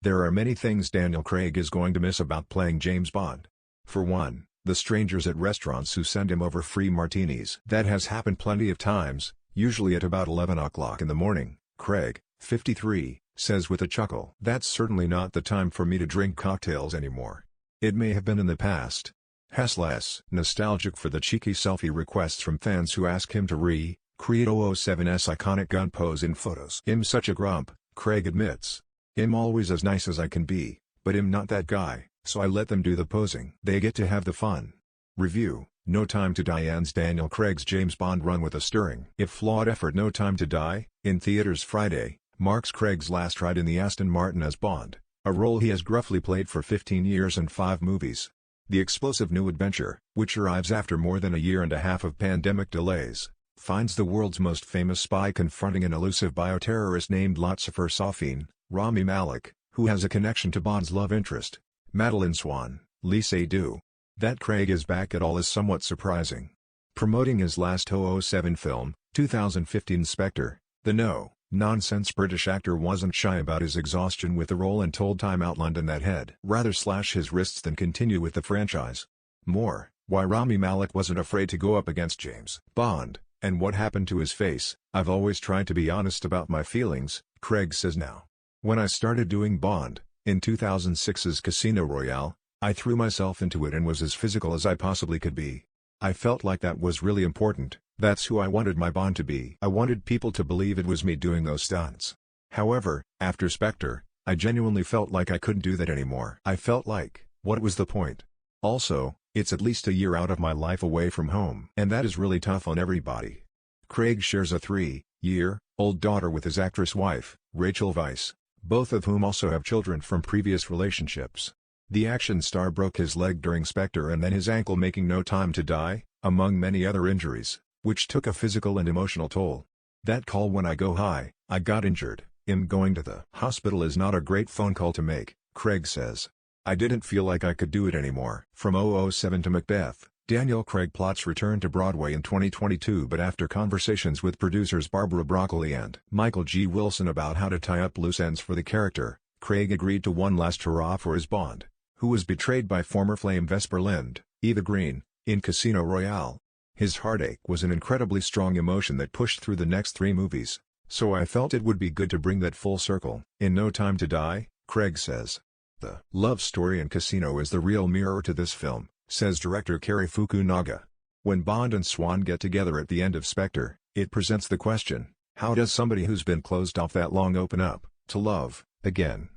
There are many things Daniel Craig is going to miss about playing James Bond. For one, the strangers at restaurants who send him over free martinis. That has happened plenty of times, usually at about 11 o'clock in the morning, Craig, 53, says with a chuckle. That's certainly not the time for me to drink cocktails anymore. It may have been in the past. He's less nostalgic for the cheeky selfie requests from fans who ask him to recreate 007's iconic gun pose in photos. "I'm such a grump," Craig admits. "I'm always as nice as I can be, but I'm not that guy, so I let them do the posing. They get to have the fun." Review: No Time to Die ends Daniel Craig's James Bond run with a stirring, if flawed effort. No Time to Die, in theaters Friday, marks Craig's last ride in the Aston Martin as Bond, a role he has gruffly played for 15 years and 5 movies. The explosive new adventure, which arrives after more than a year and a half of pandemic delays, finds the world's most famous spy confronting an elusive bioterrorist named Lotsafer Safin, Rami Malek, who has a connection to Bond's love interest, Madeleine Swan, Lee Seydoux. That Craig is back at all is somewhat surprising. Promoting his last 007 film, 2015 Spectre, the no-nonsense British actor wasn't shy about his exhaustion with the role and told Time Out London that he'd rather slash his wrists than continue with the franchise. More, why Rami Malek wasn't afraid to go up against James Bond, and what happened to his face. "I've always tried to be honest about my feelings," Craig says now. "When I started doing Bond, in 2006's Casino Royale, I threw myself into it and was as physical as I possibly could be. I felt like that was really important. That's who I wanted my Bond to be. I wanted people to believe it was me doing those stunts. However, after Spectre, I genuinely felt like I couldn't do that anymore. I felt like, what was the point? Also, it's at least a year out of my life away from home. And that is really tough on everybody." Craig shares a 3-year-old daughter with his actress wife, Rachel Weisz, both of whom also have children from previous relationships. The action star broke his leg during Spectre and then his ankle making No Time to Die, among many other injuries, which took a physical and emotional toll. "That call when I go hi, I got injured, going to the hospital is not a great phone call to make," Craig says. "I didn't feel like I could do it anymore." From 007 to Macbeth, Daniel Craig plots return to Broadway in 2022, but after conversations with producers Barbara Broccoli and Michael G. Wilson about how to tie up loose ends for the character, Craig agreed to one last hurrah for his Bond, who was betrayed by former flame Vesper Lynd, Eva Green, in Casino Royale. "His heartache was an incredibly strong emotion that pushed through the next 3 movies, so I felt it would be good to bring that full circle." In No Time to Die, Craig says, "The love story in Casino is the real mirror to this film," says director Cary Fukunaga. "When Bond and Swan get together at the end of Spectre, it presents the question, how does somebody who's been closed off that long open up to love again?"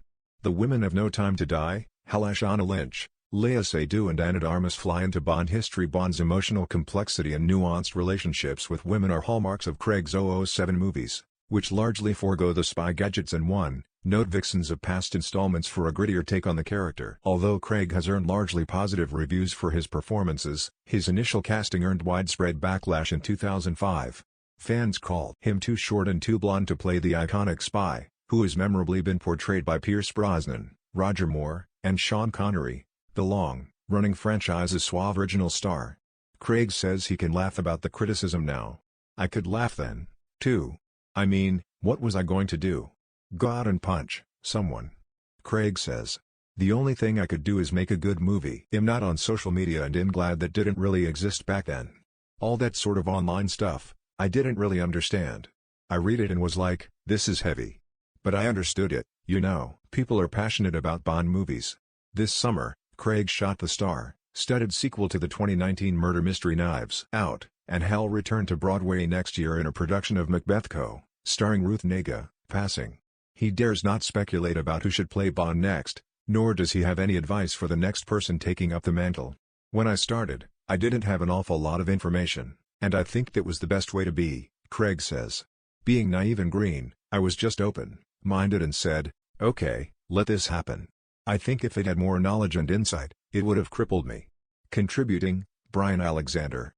The women of No Time to Die, Halashana Lynch, Lea Seydoux and Ana de Armas fly into Bond history. Bond's emotional complexity and nuanced relationships with women are hallmarks of Craig's 007 movies, which largely forego the spy gadgets and one-note vixens of past installments for a grittier take on the character. Although Craig has earned largely positive reviews for his performances, his initial casting earned widespread backlash in 2005. Fans called him too short and too blonde to play the iconic spy, who has memorably been portrayed by Pierce Brosnan, Roger Moore, and Sean Connery, the long-running franchise's suave original star. Craig says he can laugh about the criticism now. "I could laugh then, too. I mean, what was I going to do? Go out and punch someone?" Craig says, "The only thing I could do is make a good movie. I'm not on social media and I'm glad that didn't really exist back then. All that sort of online stuff, I didn't really understand. I read it and was like, this is heavy. But I understood it, you know." People are passionate about Bond movies. This summer, Craig shot the star-studded sequel to the 2019 murder mystery Knives Out, and Hell returned to Broadway next year in a production of Macbeth starring Ruth Negga, passing. He dares not speculate about who should play Bond next, nor does he have any advice for the next person taking up the mantle. "When I started, I didn't have an awful lot of information, and I think that was the best way to be," Craig says. "Being naive and green, I was just open-minded and said, okay, let this happen. I think if it had more knowledge and insight, it would have crippled me." Contributing, Brian Alexander.